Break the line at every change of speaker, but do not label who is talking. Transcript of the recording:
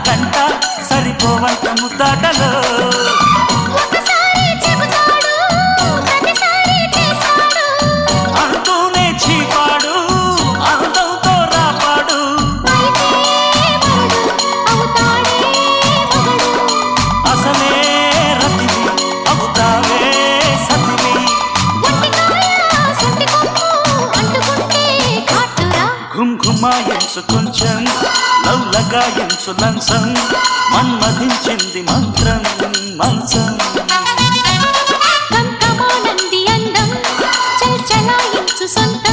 గంట సరిపోవంత ముద్దాటలో అంటూనే చీపాడు అందంతో రాపాడు అసలే రతివి అవుతావే సతివి ఘుమ్ ఘుమాయించు కొంచెం లవ్లగాయించు లంచం మన్మధించింది మంత్రం మంచం
కంకమానంది అందం చల్ చలాయించు సొంత